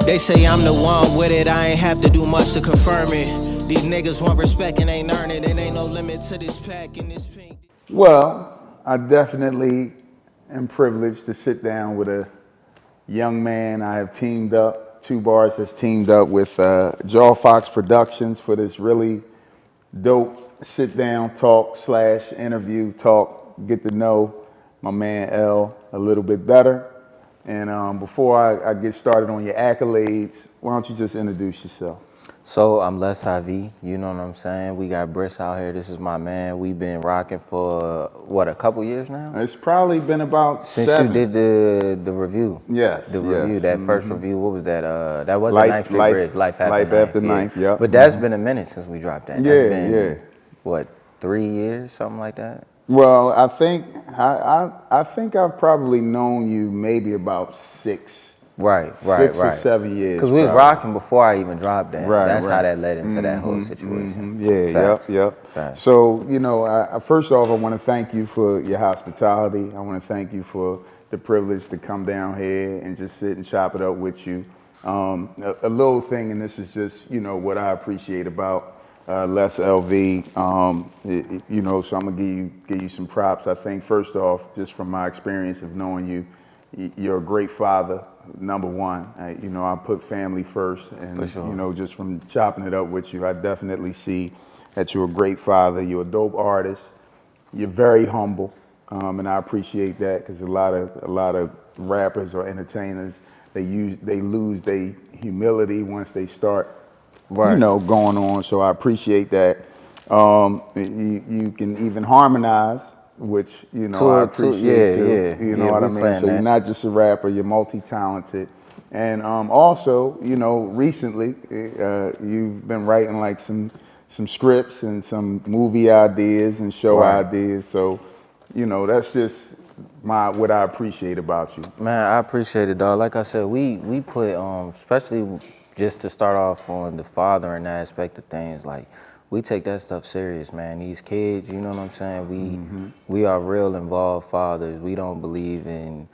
They say I'm the one with it, I ain't have to do much to confirm it. These niggas want respect and ain't earn it, and ain't no limit to this pack and this pink. Well, I definitely am privileged to sit down with a young man. I have teamed up, Tubars has teamed up with Jaw Fox Productions for this really dope sit down talk / interview talk, get to know my man L a little bit better. And before I get started on your accolades, why don't you just introduce yourself? So I'm IVee, you know what I'm saying? We got Briss out here, this is my man. We've been rocking for, what, a couple years now? It's probably been about Since 7. you did the review. Yes, The review, that first review, what was that? That wasn't Life- Ninth Street Life- Bridge, Life After Life Ninth. After Ninth, yeah. But that's been a minute since we dropped that. Yeah, That's been, yeah. what, 3 years, something like that? Well, I think I've probably known you maybe about 6 Right. or 7 years. Because we was probably. rocking before I even dropped that. Right, That's how right. that led into that whole situation. Yeah, Facts. yep. Facts. So, you know, first off, I want to thank you for your hospitality. I want to thank you for the privilege to come down here and just sit and chop it up with you. A little thing, and this is just, you know, what I appreciate about Les LV, you know, so I'm gonna give you some props. I think first off, just from my experience of knowing you, you're a great father, number one. You know, I put family first, and For sure. you know, just from chopping it up with you, I definitely see that you're a great father. You're a dope artist. You're very humble, and I appreciate that because a lot of rappers or entertainers they lose their humility once they start. Right. You know, going on. So I appreciate that. You can even harmonize, which, you know, I appreciate too. yeah. You know Yeah, what I we mean? playing So you're that. not just a rapper, you're multi-talented. And also, you know, recently, you've been writing like some scripts and some movie ideas and show Right. ideas. So, you know, that's just what I appreciate about you. Man, I appreciate it, dog. Like I said, we put, especially just to start off on the fathering aspect of things, like, we take that stuff serious, man. These kids, you know what I'm saying? We are real involved fathers. We don't believe in,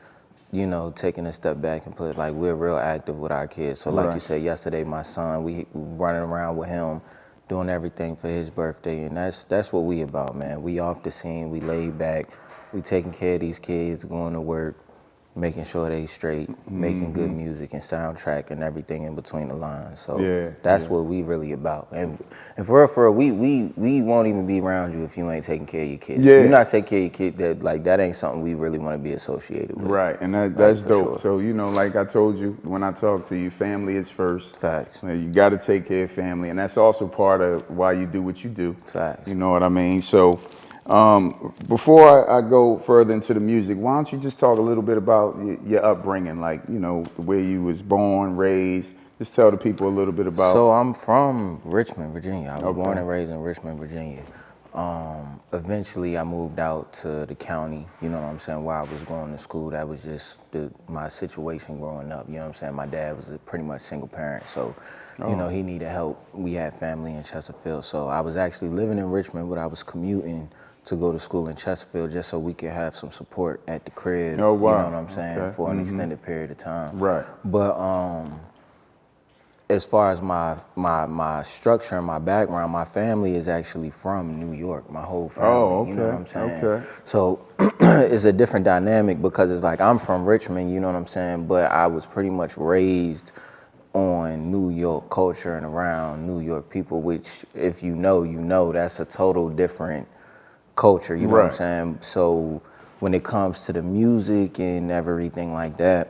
you know, taking a step back and put, like, we're real active with our kids. So like you Right. said yesterday, my son, we running around with him, doing everything for his birthday, and that's what we about, man. We off the scene, we laid back, we taking care of these kids, going to work, making sure they straight, making good music and soundtrack and everything in between the lines. So that's what we really about. And for real, we won't even be around you if you ain't taking care of your kids. Yeah. If you're not taking care of your kid, that ain't something we really want to be associated with. Right, and that's for dope. sure. So, you know, like I told you when I talked to you, family is first. Facts. You got to take care of family, and that's also part of why you do what you do. Facts. You know what I mean? So, before I go further into the music, why don't you just talk a little bit about your upbringing, like, you know, where you was born, raised. Just tell the people a little bit about. So I'm from Richmond, Virginia. I was Okay. born and raised in Richmond, Virginia. Eventually I moved out to the county, you know what I'm saying, where I was going to school. That was just my situation growing up, you know what I'm saying. My dad was a pretty much single parent, so, you know, he needed help. We had family in Chesterfield, so I was actually living in Richmond, but I was commuting to go to school in Chesterfield just so we could have some support at the crib, Oh, wow. you know what I'm saying, Okay. for an extended period of time. Right. But as far as my structure and my background, my family is actually from New York, my whole family, Oh, you know what okay, I'm saying? okay. So it's a different dynamic because it's like I'm from Richmond, you know what I'm saying, but I was pretty much raised on New York culture and around New York people, which if you know, that's a total different culture, you know what I'm Right. saying? So when it comes to the music and everything like that,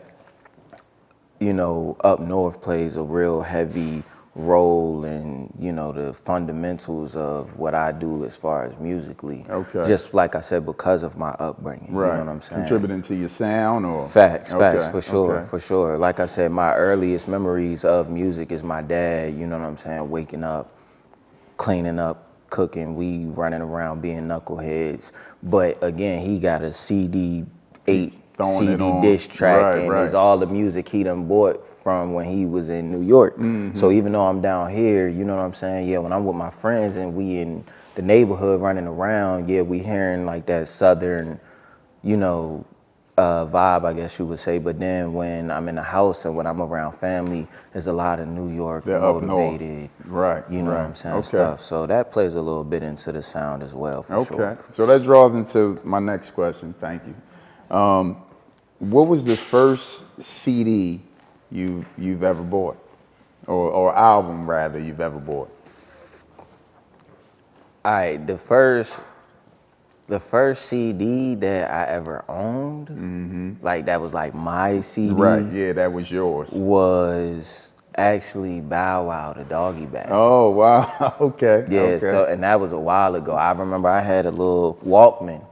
you know, up north plays a real heavy role in, you know, the fundamentals of what I do as far as musically. Okay. Just like I said, because of my upbringing, Right. you know what I'm saying? Contributing to your sound or? Facts, Okay, for sure, okay. for sure. Like I said, my earliest memories of music is my dad, you know what I'm saying, waking up, cleaning up, cooking, we running around being knuckleheads. But again, he got a CD, 8 Throwing it CD on. disc track, Right, and right. it's all the music he done bought from when he was in New York. Mm-hmm. So even though I'm down here, you know what I'm saying, yeah, when I'm with my friends and we in the neighborhood running around, yeah, we hearing like that southern, you know, vibe, I guess you would say. But then when I'm in the house and when I'm around family, there's a lot of New York They're up north. motivated, Right, you know right. what I'm saying, Okay. stuff. So that plays a little bit into the sound as well, for sure. Okay, so that draws into my next question. Thank you. What was the first CD you've ever bought, or album rather you've ever bought? All right, the first CD that I ever owned, like that was like my CD, Right, yeah, that was yours. was actually Bow Wow, the Doggy Bag. Oh wow, okay, Yeah, okay. so and that was a while ago. I remember I had a little Walkman,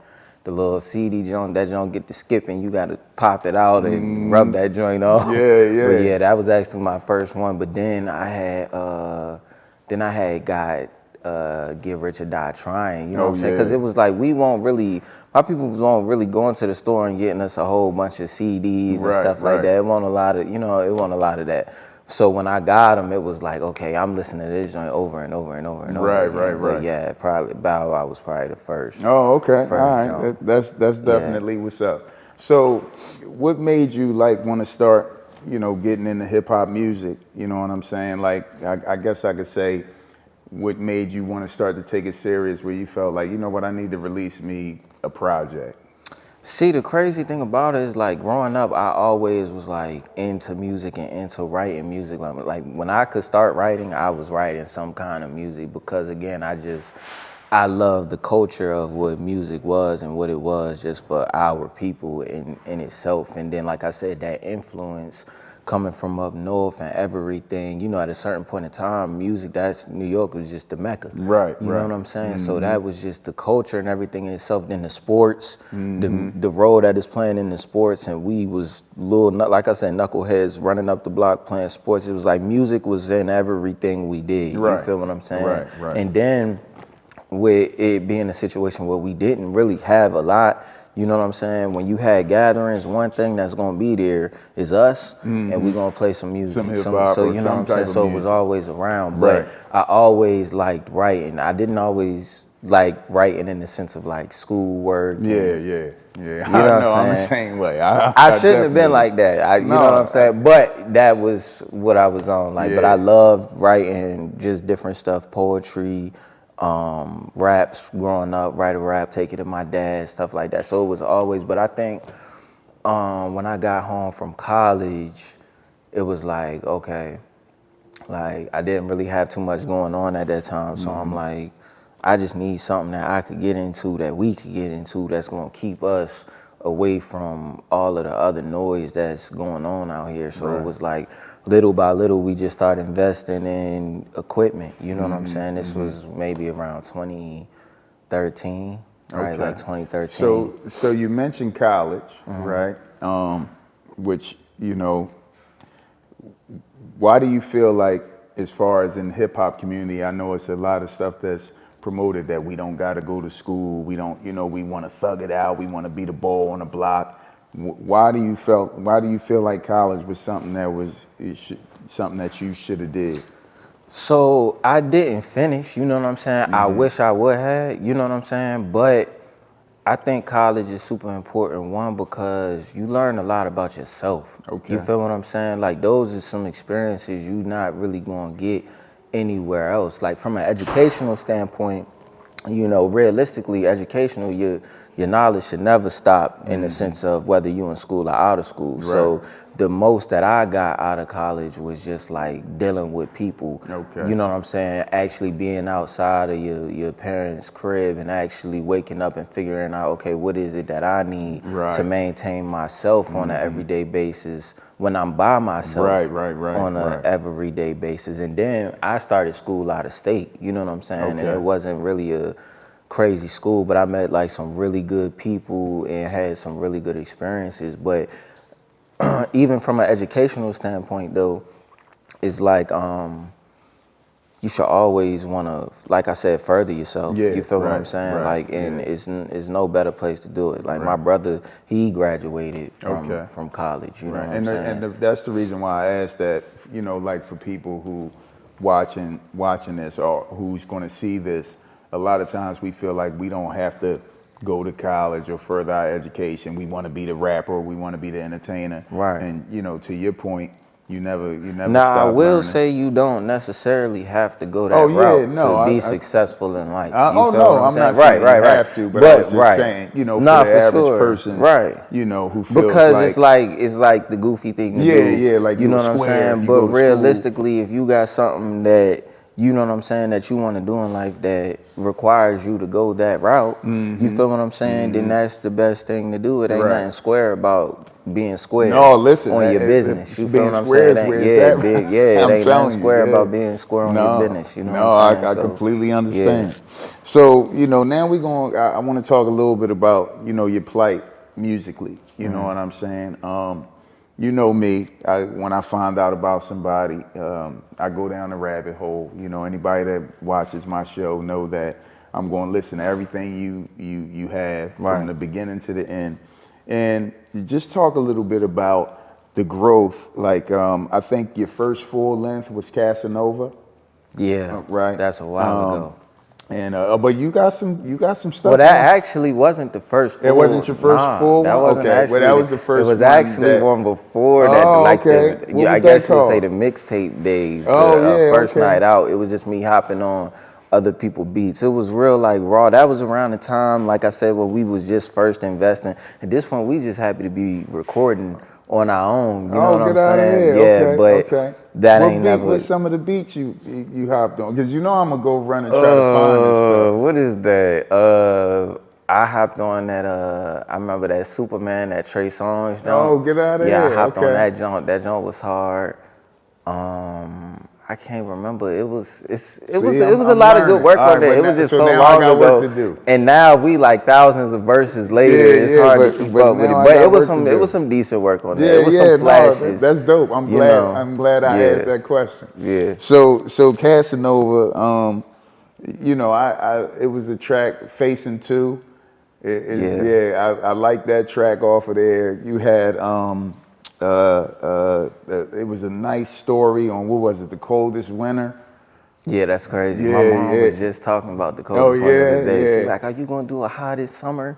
the little CD joint. That joint get to skipping. You got to pop it out and rub that joint off. Yeah, yeah. But yeah, that was actually my first one. But then I had got Get Rich or Die Trying. You know Oh, what I'm saying? yeah. Because it was like my people won't really going to the store and getting us a whole bunch of CDs and Right, stuff like right. that. It wasn't a lot of, it wasn't a lot of that. So when I got them, it was like, okay, I'm listening to this joint over and over and over and over. Right, again. right, But right. yeah, probably Bow Wow was probably the first. Oh, okay. First All right. jump. That's definitely what's up. So, what made you like want to start, getting into hip hop music? You know what I'm saying? Like, I guess I could say, what made you want to start to take it serious? Where you felt like, you know what, I need to release me a project. See, the crazy thing about it is like growing up, I always was like into music and into writing music. Like when I could start writing, I was writing some kind of music because again, I love the culture of what music was and what it was just for our people in itself. And then, like I said, that influence coming from up north and everything, at a certain point in time, music, New York was just the Mecca. Right, You right. know what I'm saying? So that was just the culture and everything in itself. Then the sports, the role that is playing in the sports, and we was like I said, knuckleheads running up the block playing sports. It was like music was in everything we did. Right. You feel what I'm saying? Right, right. And then with it being a situation where we didn't really have a lot, you know what I'm saying? When you had gatherings, one thing that's gonna be there is us, and we gonna play some music. Some hip-hop so or you know some what I'm saying? type of So it was music. always around. Right. But I always liked writing. I didn't always like writing in the sense of like schoolwork. Yeah, and, yeah. You know I what I'm know, I'm the saying? same way. I shouldn't have been like that. You know what I'm saying? But that was what I was on. Like, but Yeah. I loved writing just different stuff, poetry, raps growing up, write a rap, take it to my dad, stuff like that. So it was always, but I think when I got home from college, it was like, okay, like I didn't really have too much going on at that time. So I'm like, I just need something that I could get into, that we could get into, that's gonna keep us away from all of the other noise that's going on out here. So it was like, little by little, we just started investing in equipment. You know what I'm saying? This was maybe around 2013, right? Okay. Like 2013. So you mentioned college, right? Which, why do you feel like, as far as in hip hop community, I know it's a lot of stuff that's promoted that we don't got to go to school. We don't, we want to thug it out. We want to be the ball on the block. Why do you feel like college was something that you should have did? So I didn't finish, you know what I'm saying? I wish I would have, you know what I'm saying? But I think college is super important, one, because you learn a lot about yourself. Okay. You feel what I'm saying? Like those are some experiences you're not really gonna get anywhere else. Like from an educational standpoint, realistically, educational, your knowledge should never stop in the sense of whether you in school or out of school. Right. So the most that I got out of college was just like dealing with people. Okay. You know what I'm saying? Actually being outside of your parents' crib and actually waking up and figuring out, okay, what is it that I need to maintain myself on an everyday basis when I'm by myself on an everyday basis. And then I started school out of state, you know what I'm saying? Okay. And it wasn't really a crazy school, but I met like some really good people and had some really good experiences. But even from an educational standpoint though, it's like you should always want to, like I said, further yourself. Yeah, You feel what I'm right, saying? right, Like, and yeah. it's no better place to do it. Like my brother, he graduated from college. You know what I'm saying? And that's the reason why I asked that. Like for people who watching this or who's going to see this, a lot of times we feel like we don't have to go to college or further our education. We want to be the rapper, or we want to be the entertainer. Right. And you know, to your point, you never Now, I stop will learning. say you don't necessarily have to go that Oh, yeah, route no, to be I- successful in life. Oh You feel no, what I'm not saying? saying you have to, but I was just saying, you know, for Nah, the average sure. person, right? you know, who feels Because it's like the goofy thing to do. yeah, like you know a what I'm square if saying. you But go to school. realistically, if you got something that you know what I'm saying that you want to do in life that requires you to go that route, you feel what I'm saying? Then that's the best thing to do. It ain't Right. nothing square about being square. No, listen, on your business. You feel being what I'm square saying? is It where ain't, it's yeah, at. big, yeah, it I'm ain't nothing telling you, square yeah. about being square on your business. You know no, what I'm saying? I So, completely understand. So, you know, now we're going. I want to talk a little bit about, you know, your plight musically. You know what I'm saying? You know me. When I find out about somebody, I go down the rabbit hole. You know, anybody that watches my show know that I'm going to listen to everything you have from Right. the beginning to the end, and just talk a little bit about the growth. Like, I think your first full length was Casanova, yeah, right? that's a while ago. And but you got some stuff. Well, that on. actually wasn't the first full. It wasn't your first full that one? wasn't Okay, actually. well, that was the first It was one actually that- one before that. Oh, Like okay. the, What I was guess that you would say called? the mixtape days. Oh, the yeah, first okay. night out, it was just me hopping on other people beats. It was real like raw. That was around the time, like I said, where we was just first investing. At this point, we just happy to be recording on our own. You know what I'm get out of saying? here. Yeah, Okay, but okay. that what ain't beat never. was some of the beats you hopped on? Because you know I'm gonna go run and try to find this stuff. What is that? I hopped on that. I remember that Superman, that Trey Songz joint. Oh, get outta Yeah, I here, hopped on okay. that joint. That joint was hard. I can't remember. It was I'm a lot of good learning. work All on right, there. but It was now- just so so now I long got ago. work to do. And now we like thousands of verses later. Yeah, It's yeah, hard but- to keep but up with it. now I But got it was work to some do. some decent work on Yeah, there. It was yeah, some no, flashes. that's dope. I'm you glad. know. I'm glad I Yeah. asked that question. Yeah. So Casanova, you know, it was a track Facing Two. I like that track off of there. You had it was a nice story on what was it, the coldest winter. Yeah, that's crazy. My Yeah, mom yeah. was just talking about the coldest one of the day. She's like, "Are you gonna do a hottest summer?"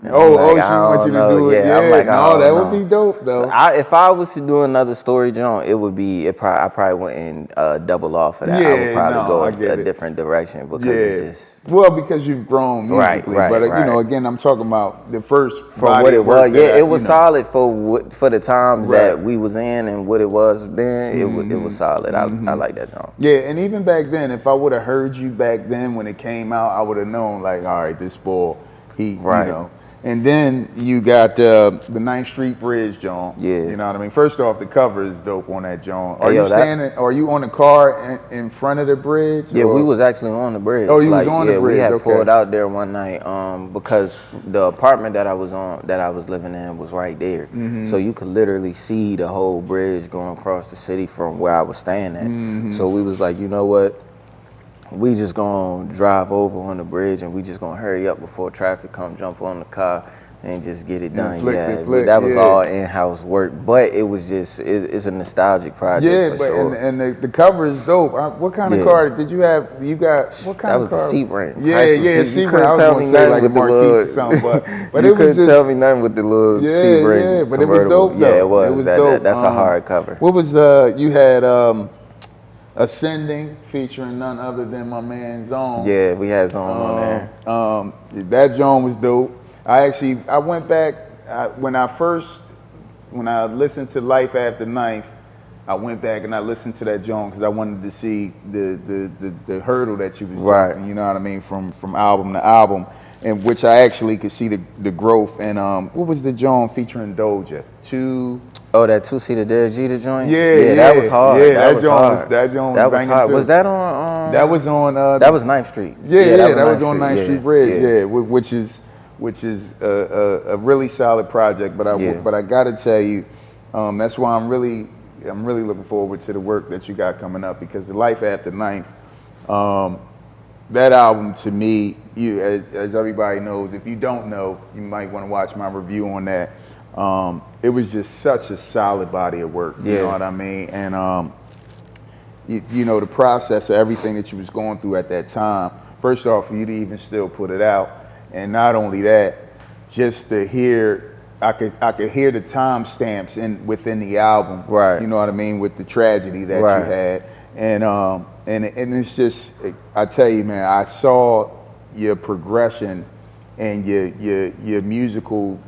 And I'm like, She wants you to don't know. do it. Yeah, I'm like, I no, don't that know. would be dope though. If I was to do another story, John, it would be. I probably wouldn't double off of that. I would Yeah, probably no, go I a get it. different direction because Yeah. it's just Well, because you've grown musically, Right, but you know, right. again, I'm talking about the first from body what of it work was. that Yeah, I- it was you know. solid for the times Right. that we was in and what it was then. It was solid. I like that John. Yeah, and even back then, if I would have heard you back then when it came out, I would have known like, all right, this boy, you Right. know. And then you got the 9th Street Bridge, John. Yeah. You know what I mean? First off, the cover is dope on that, John. Are Hey, yo, you that- standing? Are you on the car in front of the bridge? Yeah, or- we was actually on the bridge. Oh, you was on the we bridge, had okay. pulled out there one night because the apartment that I was living in was right there. Mm-hmm. So you could literally see the whole bridge going across the city from where I was staying at. Mm-hmm. So we was like, you know what? We just gonna drive over on the bridge and we just gonna hurry up before traffic come, jump on the car and just get it done. flick, But that was yeah. all in-house work, but it was just it's a nostalgic project Yeah, for but sure. and the cover is dope. What kind of Yeah. car did you have? You got what kind That of was car? the Sebring. Yeah, Priceless. yeah, You Sebring. couldn't I was tell gonna me say nothing like a with the Marquise little- or something, but you it was couldn't just tell me nothing with the little Sebring yeah, but it was convertible. dope though. Yeah, it was. It was That- dope. that's a hard cover. What was you had Ascending featuring none other than my man Zone. Yeah, we had Zone on there. That Joan was dope. I went back when I listened to Life After Knife. I went back and I listened to that Joan because I wanted to see the hurdle that you was Right. jumping, you know what I mean, from album to album, and which I actually could see the growth. And what was the Joan featuring Doja? Oh, that 2-seater Derek Jeter joint? Yeah, that was hard. yeah, that that was joint hard. was- that joint was That banging hard. too. Was that on? That was on. That was 9th Street. Yeah, that was 9th on 9th Street. Street Bridge. Yeah, which is a really solid project. But I got to tell you, that's why I'm really looking forward to the work that you got coming up, because the Life After Ninth, that album to me, as everybody knows, if you don't know, you might want to watch my review on that. It was just such a solid body of work. You know what I mean? And you know, the process of everything that you was going through at that time. First off, for you to even still put it out, and not only that, just to hear, I could hear the timestamps within the album. Right. You know what I mean, with the tragedy that Right. you had, and it's just, I tell you, man, I saw your progression and your musical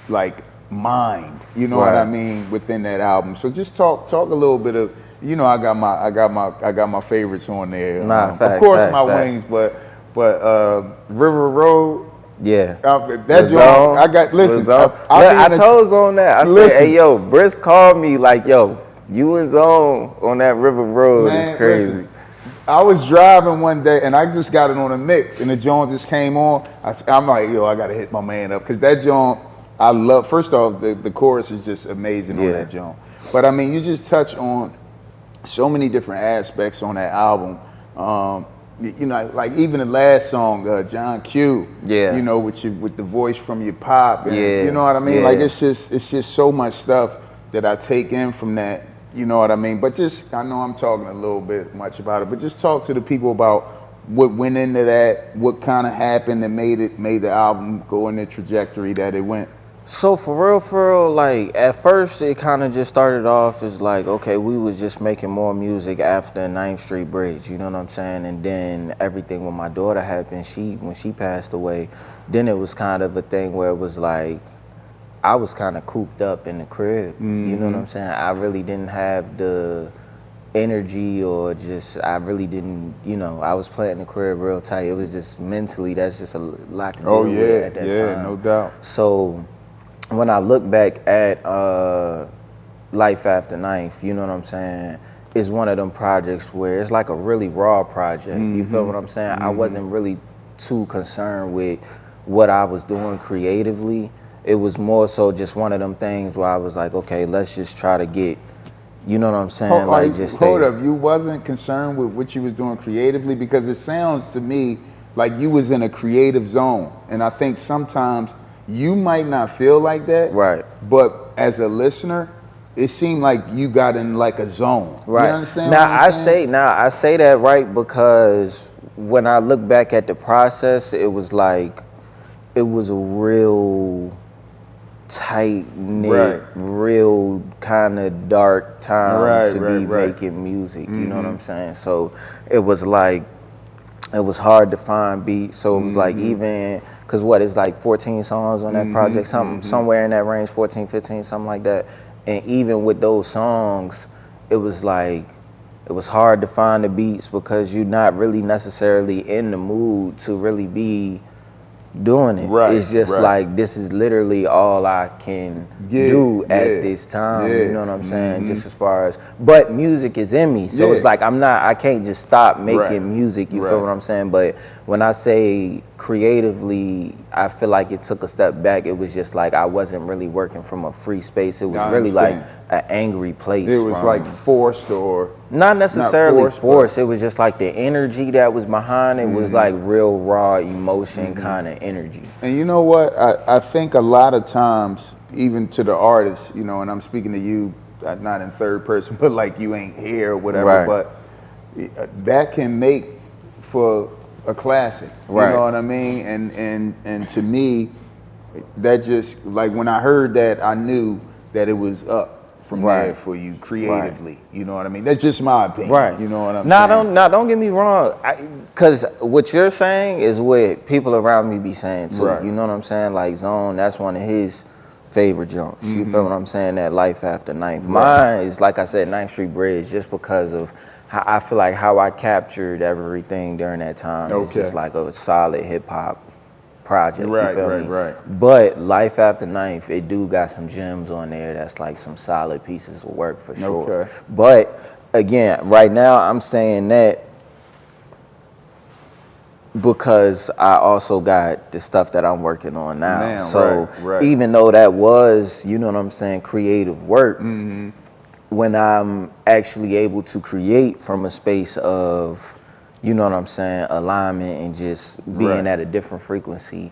like mind. You know what I Right. mean, within that album. So just talk a little bit of, you know, I got my favorites on there. Nah, Of facts, course, facts, my facts. wings, but River Road. Yeah. That joint, I got, listen, I told Zone that. I said, listen. hey, yo, Brisk called me like, yo, you and Zone on that River Road is crazy. Listen, I was driving one day and I just got it on a mix and the joint just came on. I'm like, yo, I gotta hit my man up, because that joint, I love. First off, the chorus is just amazing on that joint. But I mean, you just touch on so many different aspects on that album. You know, like even the last song, John Q. Yeah. You know, with the voice from your pop. And, Yeah. You know what I mean? Yeah. Like it's just so much stuff that I take in from that. You know what I mean? But just, I know I'm talking a little bit much about it, but just talk to the people about what went into that, what kind of happened that made the album go in the trajectory that it went. So for real, like at first it kind of just started off as like, okay, we was just making more music after 9th Street Bridge, you know what I'm saying? And then everything when my daughter happened, when she passed away, then it was kind of a thing where it was like, I was kind of cooped up in the crib, you know what I'm saying? I really didn't have the energy, or just, I really didn't, you know, I was playing the crib real tight. It was just mentally, that's just a lot to deal with at that time. Yeah, no doubt. So when I look back at Life After 9th, you know what I'm saying, it's one of them projects where it's like a really raw project. You feel what I'm saying? I wasn't really too concerned with what I was doing creatively. It was more so just one of them things where I was like, okay, let's just try to get, you know what I'm saying? Hold up, you wasn't concerned with what you was doing creatively? Because it sounds to me like you was in a creative zone. And I think sometimes you might not feel like that. Right. But as a listener, it seemed like you got in like a zone. Right. You understand Now what I'm saying? I say that right because when I look back at the process, it was like, it was a real tight-knit, real kind of dark time to be making music, you know what I'm saying? So it was like, it was hard to find beats, so it was like even, cause what, it's like 14 songs on that project, somewhere in that range, 14, 15, something like that. And even with those songs, it was like, it was hard to find the beats because you're not really necessarily in the mood to really be doing it. It's just like, this is literally all I can do at this time, you know what I'm saying? Just as far as, but music is in me, so it's like, I can't just stop making music, you feel what I'm saying? But when I say creatively, I feel like it took a step back. It was just like, I wasn't really working from a free space. It was really like an angry place. It was like forced, or not necessarily forced. It was just like the energy that was behind it was like real raw emotion kind of energy. And you know what? I think a lot of times, even to the artists, you know, and I'm speaking to you, not in third person, but like you ain't here or whatever, but that can make for a classic. You know what I mean? And to me, that just, like when I heard that, I knew that it was up from there for you creatively. You know what I mean? That's just my opinion. You know what I'm saying? Don't get me wrong. Because what you're saying is what people around me be saying too. You know what I'm saying? Like Zone, that's one of his favorite jumps. You feel what I'm saying? That Life After 9th. Mine is, like I said, 9th Street Bridge, just because of how I feel like how I captured everything during that time. It's just like a solid hip hop project. You feel me? But Life After 9th, it do got some gems on there that's like some solid pieces of work for sure. But again, right now I'm saying that because I also got the stuff that I'm working on now. So even though that was, you know what I'm saying, creative work, when I'm actually able to create from a space of, you know what I'm saying, alignment and just being at a different frequency,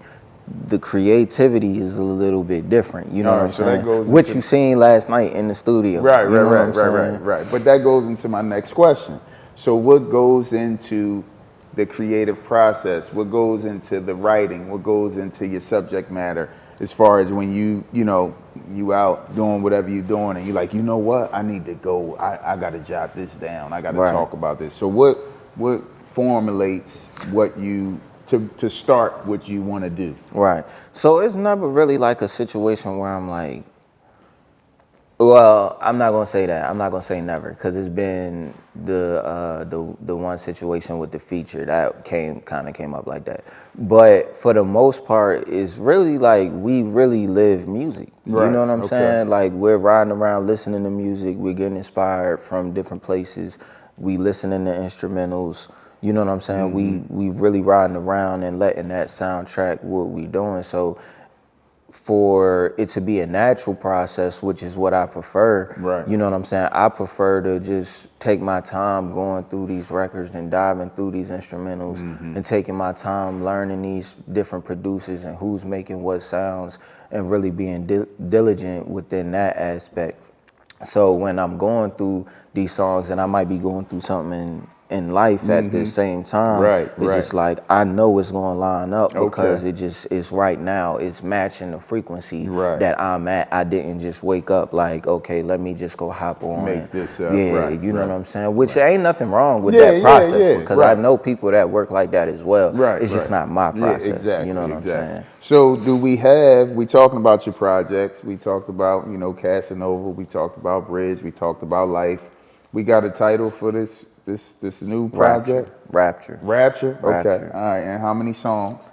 the creativity is a little bit different. You know what I'm saying? What you seen last night in the studio. Right. But that goes into my next question. So what goes into the creative process? What goes into the writing? What goes into your subject matter? As far as when you out doing whatever you're doing and you're like, you know what, I need to go, I gotta jot this down, I gotta Right. talk about this. So what formulates what you, to start what you wanna do? Right. So it's never really like a situation where I'm like, well, I'm not gonna say that. I'm not gonna say never, because it's been the one situation with the feature that came up like that. But for the most part, it's really like we really live music. Right, You know what I'm okay. saying? Like we're riding around listening to music. We're getting inspired from different places. We listening to instrumentals. You know what I'm saying? We really riding around and letting that soundtrack what we doing. So for it to be a natural process, which is what I prefer. Right. You know what I'm saying? I prefer to just take my time going through these records and diving through these instrumentals and taking my time learning these different producers and who's making what sounds and really being diligent within that aspect. So when I'm going through these songs and I might be going through something in life at the same time, Right, it's right. just like I know it's gonna line up because Okay. it just is right now. It's matching the frequency Right. that I'm at. I didn't just wake up like, okay, let me just go hop on. Make this up. Yeah, Right, you know right. what I'm saying? Which ain't nothing wrong with Yeah, that yeah, process yeah, because I right. know people that work like that as well. Right. It's just right. not my process. Yeah, exactly. You know what exactly. I'm saying? So we talking about your projects, we talked about, Casanova, we talked about Bridge, we talked about Life. We got a title for this new project? Rapture. Rapture? Okay. Rapture. All right. And how many songs?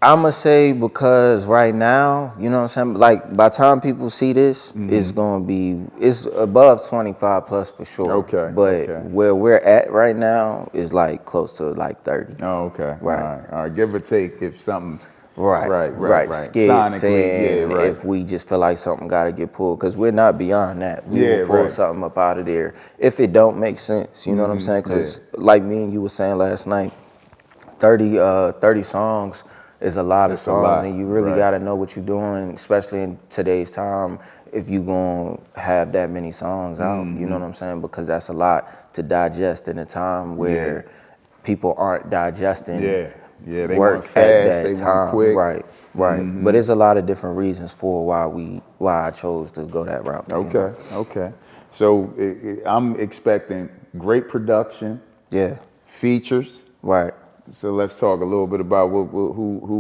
I'ma say because right now, you know what I'm saying? Like by the time people see this, it's above 25 plus for sure. Okay, But okay. where we're at right now is like close to like 30. Oh, okay. Right. All right. Give or take if something. Right. Right. Skid Sonically, saying yeah, right. if we just feel like something got to get pulled, because we're not beyond that. We Yeah, will pull right. something up out of there if it don't make sense. You know what I'm saying? Because like me and you were saying last night, 30 songs is a lot of It's a songs, lot, and you really right. got to know what you're doing, especially in today's time. If you gonna have that many songs out, you know what I'm saying? Because that's a lot to digest in a time where people aren't digesting. Yeah, they work want fast, at that they time. want quick. Right. But there's a lot of different reasons for why I chose to go that route. you know? Okay. So I'm expecting great production, Yeah. features. Right. So let's talk a little bit about who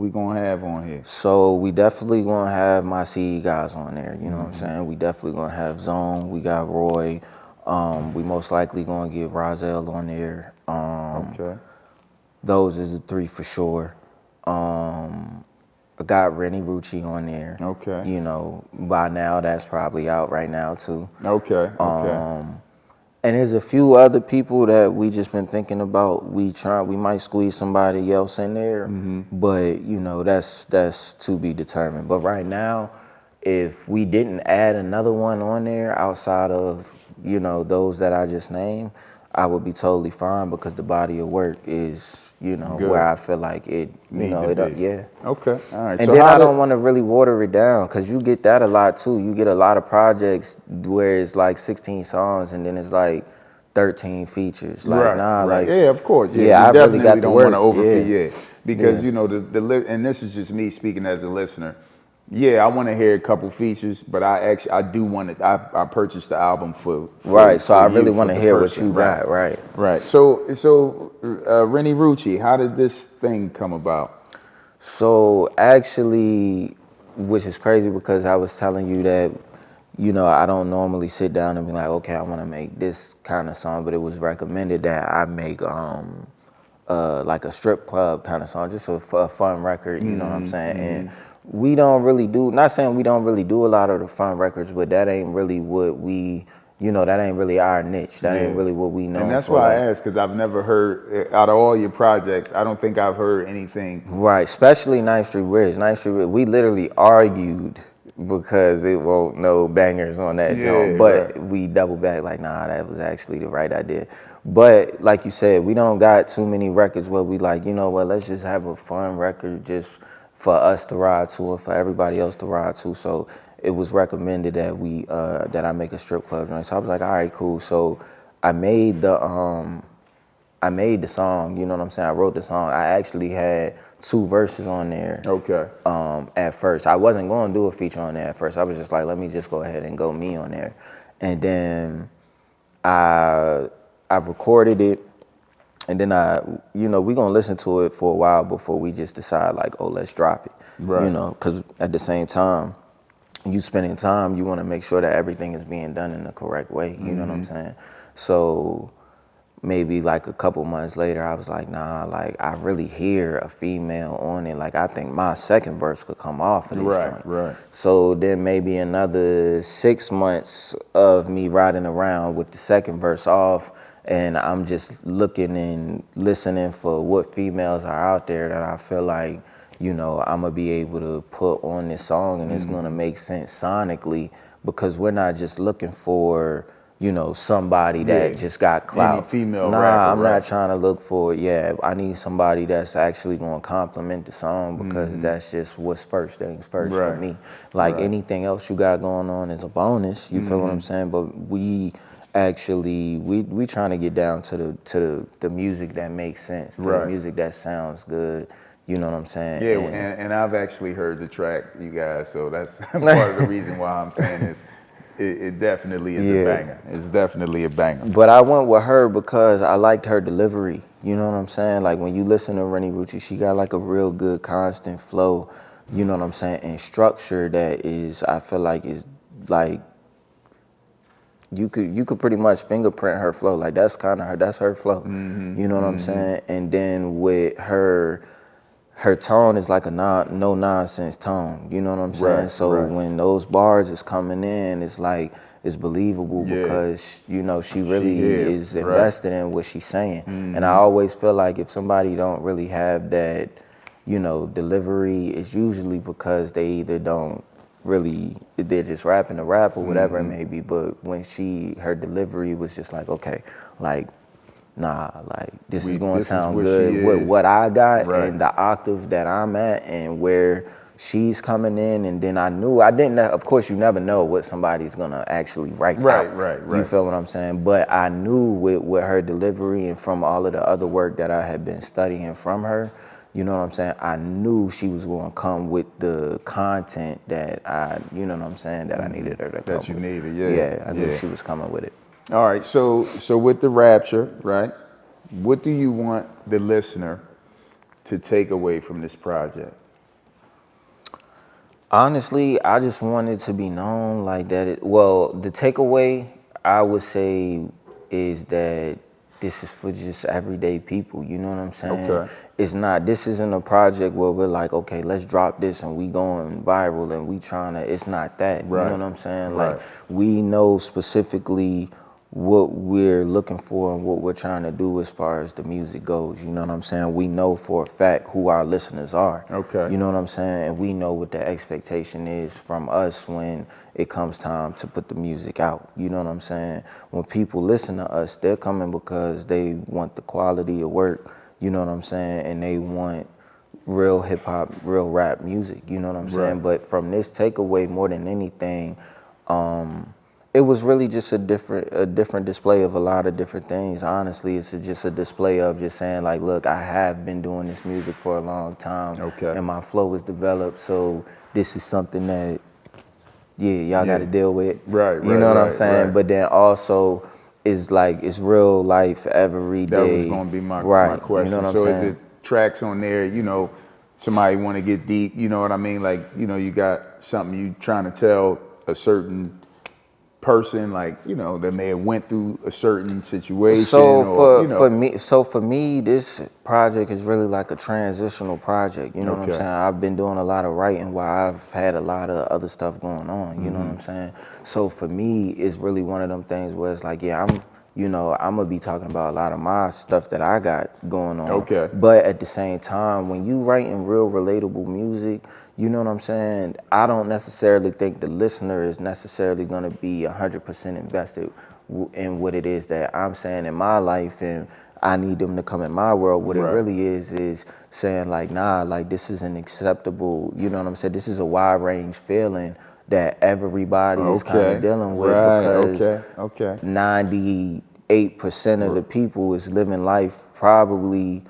we gonna have on here. So we definitely gonna have my CE guys on there. You know what I'm saying? We definitely gonna have Zone. We got Roy. We most likely gonna get Rozelle on there. Okay. Those is the three for sure. I got Rennie Rucci on there. Okay. You know, by now that's probably out right now too. Okay. And there's a few other people that we just been thinking about. We might squeeze somebody else in there, but that's to be determined. But right now, if we didn't add another one on there outside of those that I just named, I would be totally fine because the body of work is Good. where I feel like it. Need to be. Yeah. Okay. All right. And So then how I don't want to really water it down because you get that a lot too. You get a lot of projects where it's like 16 songs and then it's like 13 features. Like, right. nah, right. like. Yeah, of course. Yeah, Yeah, you I definitely really got the don't work. want to overfeed. Yeah, because Yeah. and this is just me speaking as a listener. Yeah, I want to hear a couple features, but I do want to. I purchased the album for Right, so for I you, really for want to the hear person. what you Right. got, right. Right. So Rennie Rucci, how did this thing come about? So actually, which is crazy because I was telling you that, I don't normally sit down and be like, okay, I want to make this kind of song, but it was recommended that I make like a strip club kind of song, just a fun record, you know what I'm saying? And we don't really not saying we don't really do a lot of the fun records, but that ain't really what we, that ain't really our niche. That ain't really what we know. And that's for, why like, I asked, because I've never heard, out of all your projects, I don't think I've heard anything. Right, especially 9th Street Bridge. 9th Street Bridge, we literally argued because it won't no bangers on that joint. But right. we double back like, nah, that was actually the right idea. But like you said, we don't got too many records where we like, let's just have a fun record just for us to ride to and for everybody else to ride to. So it was recommended that that I make a strip club joint. So I was like, all right, cool. So I made the I made the song, you know what I'm saying? I wrote the song. I actually had 2 verses on there. Okay. At first. I wasn't going to do a feature on there at first. I was just like, let me just go ahead and go me on there. And then I recorded it, and then we gonna listen to it for a while before we just decide like, oh, let's drop it. Right. You know, because at the same time, you spending time, you want to make sure that everything is being done in the correct way. You know what I'm saying? So maybe like a couple months later, I was like, nah, like I really hear a female on it. Like I think my second verse could come off of this joint. Right. So then maybe another 6 months of me riding around with the second verse off, and I'm just looking and listening for what females are out there that I feel like, you know, I'm gonna be able to put on this song, and it's gonna make sense sonically, because we're not just looking for, you know, somebody that just got clout. Any female nah, rapper, I'm right. not trying to look for, I need somebody that's actually gonna compliment the song, because that's just what's first things first for Right. me. Like Right. anything else you got going on is a bonus, you feel what I'm saying? But we actually, we trying to get down to the music that makes sense, to the Right. music that sounds good, you know what I'm saying? Yeah, and I've actually heard the track, you guys, so that's part of the reason why I'm saying this. It definitely is a banger. It's definitely a banger. But I went with her because I liked her delivery. You know what I'm saying? Like when you listen to Rennie Rucci, she got like a real good constant flow, you know what I'm saying, and structure that is, I feel like is like, you could pretty much fingerprint her flow. Like that's kind of her, that's her flow. You know what I'm saying? And then with her tone is like a no nonsense tone. You know what I'm saying? Right, So right. when those bars is coming in, it's like, it's believable because, you know, she really here, is right. invested in what she's saying. And I always feel like if somebody don't really have that, you know, delivery, it's usually because they either don't really, they're just rapping to rap or whatever it may be. But when her delivery was just like, okay, like, nah, like this is gonna sound good with what I got and the octave that I'm at and where she's coming in. And then I didn't, of course you never know what somebody's gonna actually write out. Right. You feel what I'm saying? But I knew with her delivery and from all of the other work that I had been studying from her, you know what I'm saying? I knew she was gonna come with the content that you know what I'm saying, that I needed her to come with. That you needed, Yeah, I knew she was coming with it. All right, so with the Rapture, right? What do you want the listener to take away from this project? Honestly, I just want it to be known like that. The takeaway I would say is that this is for just everyday people. You know what I'm saying? Okay. This isn't a project where we're like, okay, let's drop this and we going viral and we it's not that. Right. You know what I'm saying? Right. Like we know specifically what we're looking for and what we're trying to do as far as the music goes. You know what I'm saying? We know for a fact who our listeners are. Okay. You know what I'm saying? And we know what the expectation is from us when it comes time to put the music out. You know what I'm saying? When people listen to us, they're coming because they want the quality of work, you know what I'm saying? And they want real hip hop, real rap music, you know what I'm saying? Right. But from this takeaway, more than anything, it was really just a different display of a lot of different things. Honestly, it's just a display of just saying like, look, I have been doing this music for a long time, and my flow is developed. So this is something that, y'all got to deal with. Right. You know what I'm saying? Right. But then also, it's like it's real life every day. That was going to be my question. You know what so I'm saying? is it tracks on there, you know, somebody want to get deep, you know what I mean? Like, you know, you got something you trying to tell a certain person, like, you know, that may have went through a certain situation. So for me, this project is really like a transitional project. You know what I'm saying? I've been doing a lot of writing while I've had a lot of other stuff going on. You know what I'm saying? So for me, it's really one of them things where it's like, I'm gonna be talking about a lot of my stuff that I got going on. Okay. But at the same time, when you writing real relatable music, you know what I'm saying? I don't necessarily think the listener is necessarily gonna be 100% invested in what it is that I'm saying in my life, and I need them to come in my world. What it really is saying like, nah, like this is an acceptable, you know what I'm saying? This is a wide range feeling that everybody is kind of dealing with, because 90 98% of the people is living life probably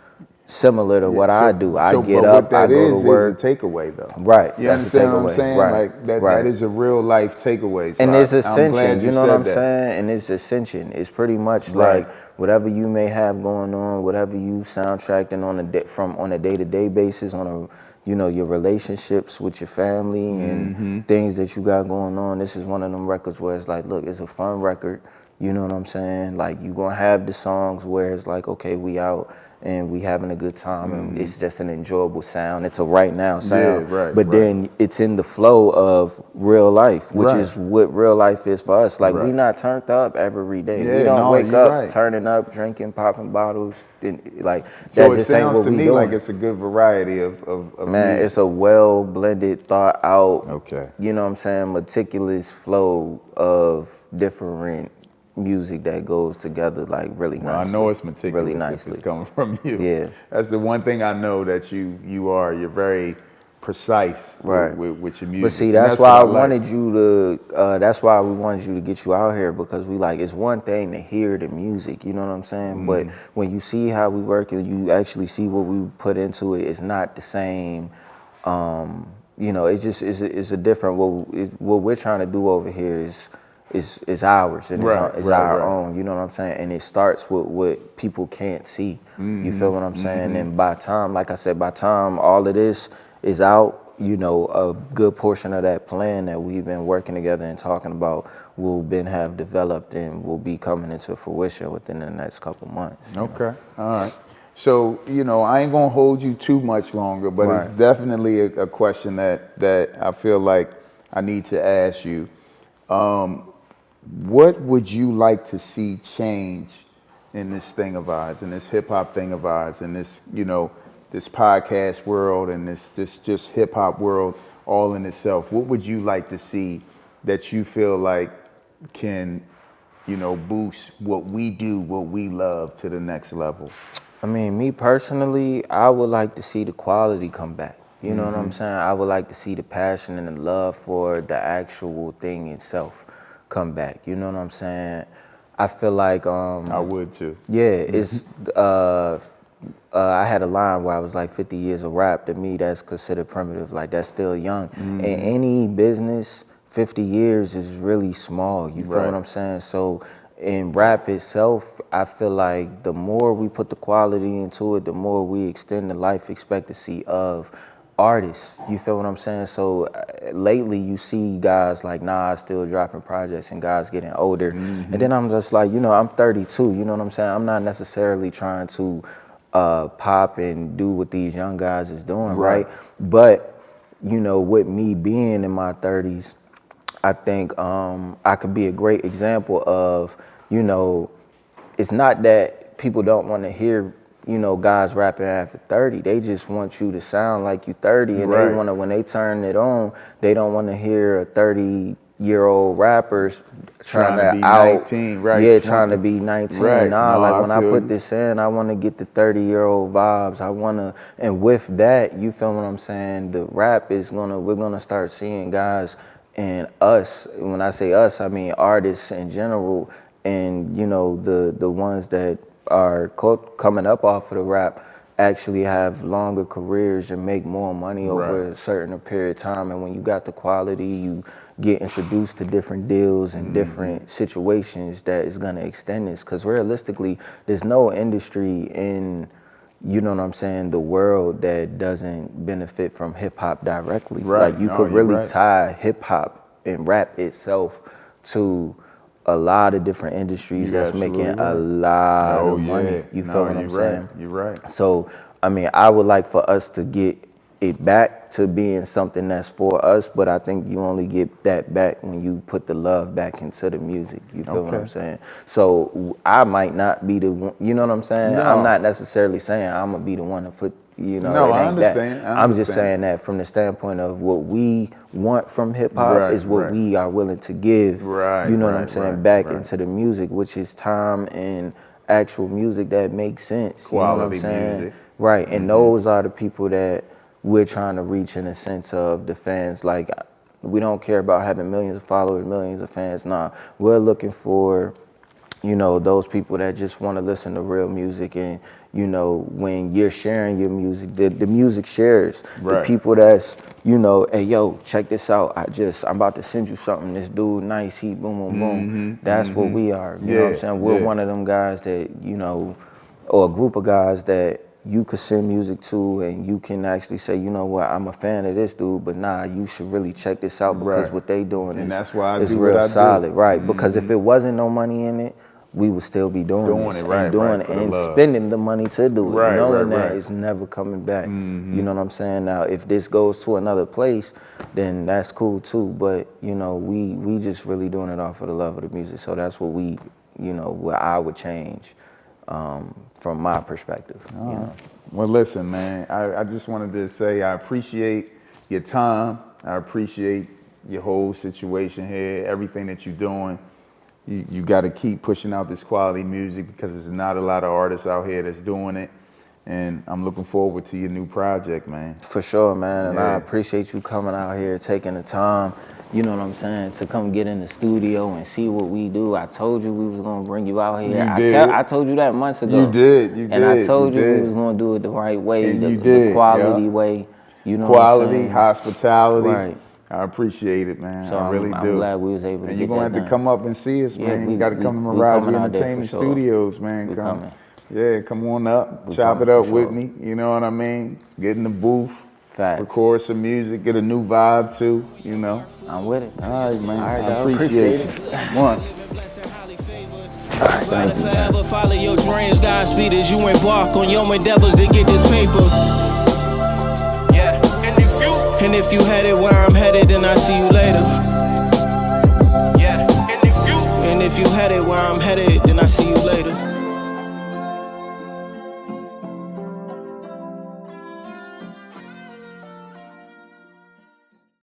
similar to what I do. I So, get but up, what that I go to work. is a takeaway, though. Right, You that's a understand what I'm takeaway. saying? Right, Like that right. is a real life takeaway. So And it's I'm ascension, glad you know what said I'm that. saying? And it's ascension. It's pretty much Right. like whatever you may have going on, whatever you soundtracking on a day-to-day basis, on a your relationships with your family and things that you got going on. This is one of them records where it's like, look, it's a fun record. You know what I'm saying? Like you gonna have the songs where it's like, okay, we out and we having a good time and it's just an enjoyable sound. It's a right now sound. Yeah, right, But right. then it's in the flow of real life, which Right. is what real life is for us. Like we Right. not turned up every day. We Yeah, don't no, wake you're up right. turning up, drinking, popping bottles. Like So that it just ain't sounds what to we me doing. like it's a good variety of Man, music. it's a well blended, thought out, Okay. you know what I'm saying, meticulous flow of different music that goes together like really Well, nicely. I know it's meticulous really if nicely. it's coming from you. Yeah. That's the one thing I know that you are. You're very precise Right. with your music. But see, And that's why what I like. wanted you to. That's why we wanted you to get you out here because we like it's one thing to hear the music, you know what I'm saying. But when you see how we work and you actually see what we put into it, it's not the same. It's just it's a different. What we're trying to do over here is ours and Right, it's right, our right. own. You know what I'm saying. And it starts with what people can't see. You feel what I'm saying. And by time, like I said, by time all of this is out. A good portion of that plan that we've been working together and talking about will have developed and will be coming into fruition within the next couple months. Okay. All right. So, I ain't gonna hold you too much longer, but it's Right. definitely a question that I feel like I need to ask you. What would you like to see change in this thing of ours, in this hip hop thing of ours, in this, this podcast world and this just hip hop world all in itself? What would you like to see that you feel like can, boost what we do, what we love to the next level? I mean, me personally, I would like to see the quality come back. You know what I'm saying? I would like to see the passion and the love for the actual thing itself come back. You know what I'm saying? I feel like I would too. yeah, it's I had a line where I was like 50 years of rap. To me, that's considered primitive. Like that's still young. In any business, 50 years is really small. You feel Right. what I'm saying? So in rap itself, I feel like the more we put the quality into it, the more we extend the life expectancy of artists. You feel what I'm saying? So lately you see guys like Nas still dropping projects and guys getting older. And then I'm just like, I'm 32, you know what I'm saying? I'm not necessarily trying to pop and do what these young guys is doing, right? But, with me being in my 30s, I think I could be a great example of, it's not that people don't want to hear, guys rapping after 30. They just want you to sound like you 30, and Right. they want to, when they turn it on, they don't want to hear a 30-year-old rappers trying to be out, 19, right? yeah, 20. trying to be 19. Right. Nah, No, like I when I feel put you. this in, I want to get the 30-year-old vibes. I want to, and with that, you feel what I'm saying? The rap is we're gonna start seeing guys and us. When I say us, I mean artists in general, and the ones that are coming up off of the rap actually have longer careers and make more money over Right. a certain period of time. And when you got the quality, you get introduced to different deals and different situations that is gonna extend this. Because realistically, there's no industry in, you know what I'm saying, the world that doesn't benefit from hip hop directly. Right. Like you No, could you're really right. tie hip hop and rap itself to a lot of different industries You're that's making absolutely a right. lot Oh, of money. yeah. You No, feel what I'm you're saying? right. You're right. So, I mean, I would like for us to get it back to being something that's for us, but I think you only get that back when you put the love back into the music. You feel what I'm Okay. saying? So I might not be the one, you know what I'm saying? No. I'm not necessarily saying I'm gonna be the one to flip, No, it I ain't understand. that. I I'm just understand. saying that from the standpoint of what we want from hip hop Right, is what right. we are willing to give, Right, you know what I'm right, saying, right, back right. into the music, which is time and actual music that makes sense. You know what Quality I'm saying? music. Right, and those are the people that we're trying to reach in a sense of the fans. Like, we don't care about having millions of followers, millions of fans. Nah, we're looking for you know, those people that just want to listen to real music. And, you know, when you're sharing your music, the music shares. Right. The people that's, you know, hey, yo, check this out. I'm about to send you something. This dude, nice, he boom, boom, boom. That's what we are. You know what I'm saying? We're one of them guys that, you know, or a group of guys that you could send music to and you can actually say, you know what, I'm a fan of this dude, but nah, you should really check this out because what they doing and is, that's why I is do real what I solid, do. right? Because if it wasn't no money in it, we would still be doing this it, right, and doing right, it for the and love. spending the money to do it, Right, knowing right, that right. it's never coming back. You know what I'm saying? Now, if this goes to another place, then that's cool too. But you know, we just really doing it off of the love of the music. So that's what we, you know, what I would change from my perspective. You know? Well, listen, man, I just wanted to say I appreciate your time. I appreciate your whole situation here, everything that you're doing. You got to keep pushing out this quality music because there's not a lot of artists out here that's doing it. And I'm looking forward to your new project, man. For sure, man. And I Yeah. appreciate you coming out here, taking the time, you know what I'm saying, to come get in the studio and see what we do. I told you we was going to bring you out here. You did. I told you that months ago. You did. And I told you we was going to do it the right way, And you the did, quality yeah. way. You know Quality, what I'm saying? hospitality. Right. I appreciate it, man. So I really I'm do. glad we was able to and get you're going that to have to done. come up and see us, Yeah, man. You got to come to we Mirage coming out there for Entertainment sure. Studios, man. We Come. coming. Yeah, come on up. We Chop coming it up for with sure. me. You know what I mean? Get in the booth. Facts. Record some music. Get a new vibe, too, you know? I'm with it. All right, man. All right, I dog. appreciate Appreciate you. it. One. Ride forever, follow your dreams, Godspeed as you embark on your endeavors to get this paper. Yeah, and if you headed where I'm headed, then I see you later. Yeah, and if you headed where I'm headed, then I see you later.